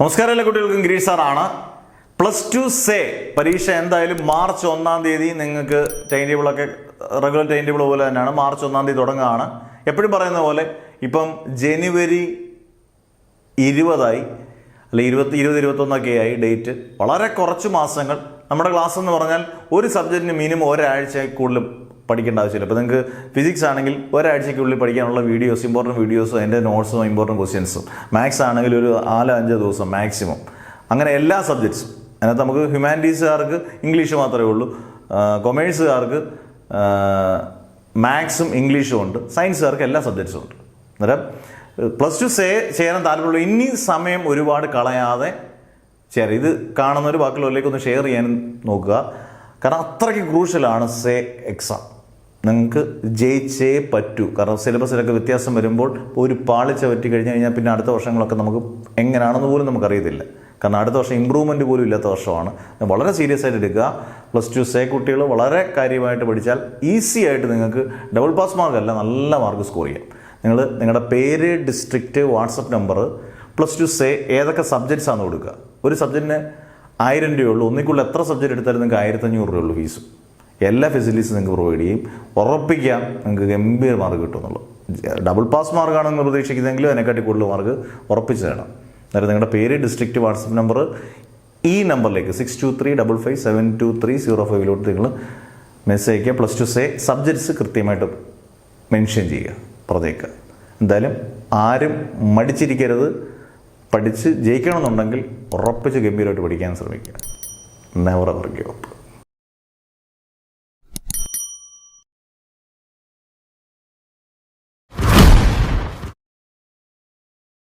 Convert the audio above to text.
നമസ്കാരം, എല്ലാ കുട്ടികൾക്കും ഗിരീഷ് സാറാണ്. +2 സേ പരീക്ഷ എന്തായാലും മാർച്ച് 1-ാം തീയതി നിങ്ങൾക്ക് ടൈം ടേബിളൊക്കെ റെഗുലർ ടൈം ടേബിൾ പോലെ തന്നെയാണ്. മാർച്ച് 1-ാം തീയതി തുടങ്ങുകയാണ്. എപ്പോഴും പറയുന്ന പോലെ ഇപ്പം ജനുവരി 20-ആയി, അല്ലെ 20-21 ആയി ഡേറ്റ്. വളരെ കുറച്ച് മാസങ്ങൾ. നമ്മുടെ ക്ലാസ് എന്ന് പറഞ്ഞാൽ ഒരു സബ്ജക്റ്റിന് മിനിമം ഒരാഴ്ച കൂടുതൽ പഠിക്കേണ്ട ആവശ്യമില്ല. ഇപ്പോൾ നിങ്ങൾക്ക് ഫിസിക്സ് ആണെങ്കിൽ ഒരാഴ്ചയ്ക്കുള്ളിൽ പഠിക്കാനുള്ള വീഡിയോസ്, ഇമ്പോർട്ടൻറ്റ് വീഡിയോസും അതിൻ്റെ നോട്ട്സും ഇമ്പോർട്ടൻറ്റ് ക്വസ്റ്റ്യൻസും. മാത്സ് ആണെങ്കിൽ ഒരു 4-5 ദിവസം മാക്സിമം. അങ്ങനെ എല്ലാ സബ്ജക്ട്സും. അതിനകത്ത് നമുക്ക് ഹ്യൂമാനിറ്റീസുകാർക്ക് ഇംഗ്ലീഷ് മാത്രമേ ഉള്ളൂ, കൊമേഴ്സുകാർക്ക് മാത്സും ഇംഗ്ലീഷും ഉണ്ട്, സയൻസുകാർക്ക് എല്ലാ സബ്ജക്ട്സും ഉണ്ട്. അന്നേരം +2 സേ ചെയ്യാൻ താല്പര്യമുള്ളൂ. ഇനി സമയം ഒരുപാട് കളയാതെ ചെയ്യാം. ഇത് കാണുന്നവർ ബാക്കിയുള്ളവരിലേക്ക് ഒന്ന് ഷെയർ ചെയ്യാൻ നോക്കുക. കാരണം അത്രയ്ക്ക് ക്രൂഷ്യലാണ് സേ എക്സാം. നിങ്ങൾക്ക് ജയിച്ചേ പറ്റൂ. കാരണം സിലബസിലൊക്കെ വ്യത്യാസം വരുമ്പോൾ ഒരു പാളിച്ച പറ്റി കഴിഞ്ഞാൽ പിന്നെ അടുത്ത വർഷങ്ങളൊക്കെ നമുക്ക് എങ്ങനെയാണെന്ന് പോലും നമുക്കറിയത്തില്ല. കാരണം അടുത്ത വർഷം ഇമ്പ്രൂവ്മെൻറ്റ് പോലും ഇല്ലാത്ത വർഷമാണ്. വളരെ സീരിയസ് ആയിട്ട് എടുക്കുക. +2 സേ കുട്ടികൾ വളരെ കാര്യമായിട്ട് പഠിച്ചാൽ ഈസി ആയിട്ട് നിങ്ങൾക്ക് ഡബിൾ പാസ് മാർക്കല്ല, നല്ല മാർക്ക് സ്കോർ ചെയ്യാം. നിങ്ങൾ നിങ്ങളുടെ പേര്, ഡിസ്ട്രിക്റ്റ്, വാട്സപ്പ് നമ്പർ, +2 സേ ഏതൊക്കെ സബ്ജക്ട്സ് ആണെന്ന് കൊടുക്കുക. ഒരു സബ്ജക്റ്റിന് 1000 രൂപയുള്ളൂ. ഒന്നിക്കുള്ള എത്ര സബ്ജക്റ്റ് എടുത്താലും നിങ്ങൾക്ക് 1500 രൂപയുള്ളൂ ഫീസും. എല്ലാ ഫെസിലിറ്റീസും നിങ്ങൾക്ക് പ്രൊവൈഡ് ചെയ്യും. ഉറപ്പിക്കാം നിങ്ങൾക്ക് ഗംഭീര മാർക്ക് കിട്ടുമെന്നുള്ളൂ. ഡബിൾ പാസ് മാർക്കാണെന്ന് പ്രതീക്ഷിക്കുന്നെങ്കിലും അതിനെക്കാട്ടി കൂടുതൽ മാർക്ക് ഉറപ്പിച്ച് തരണം. അന്നേരം നിങ്ങളുടെ പേര്, ഡിസ്ട്രിക്റ്റ്, വാട്സപ്പ് നമ്പർ ഈ നമ്പറിലേക്ക് 6235572305 നിങ്ങൾ മെസ്സേജ് അയക്കുക. +2 സേ സബ്ജക്ട്സ് കൃത്യമായിട്ട് മെൻഷൻ ചെയ്യുക, പറഞ്ഞേക്കുക. എന്തായാലും ആരും മടിച്ചിരിക്കരുത്. പഠിച്ച് ജയിക്കണമെന്നുണ്ടെങ്കിൽ ഉറപ്പിച്ച് ഗംഭീരമായിട്ട് പഠിക്കാൻ ശ്രമിക്കുക. Never ever give up.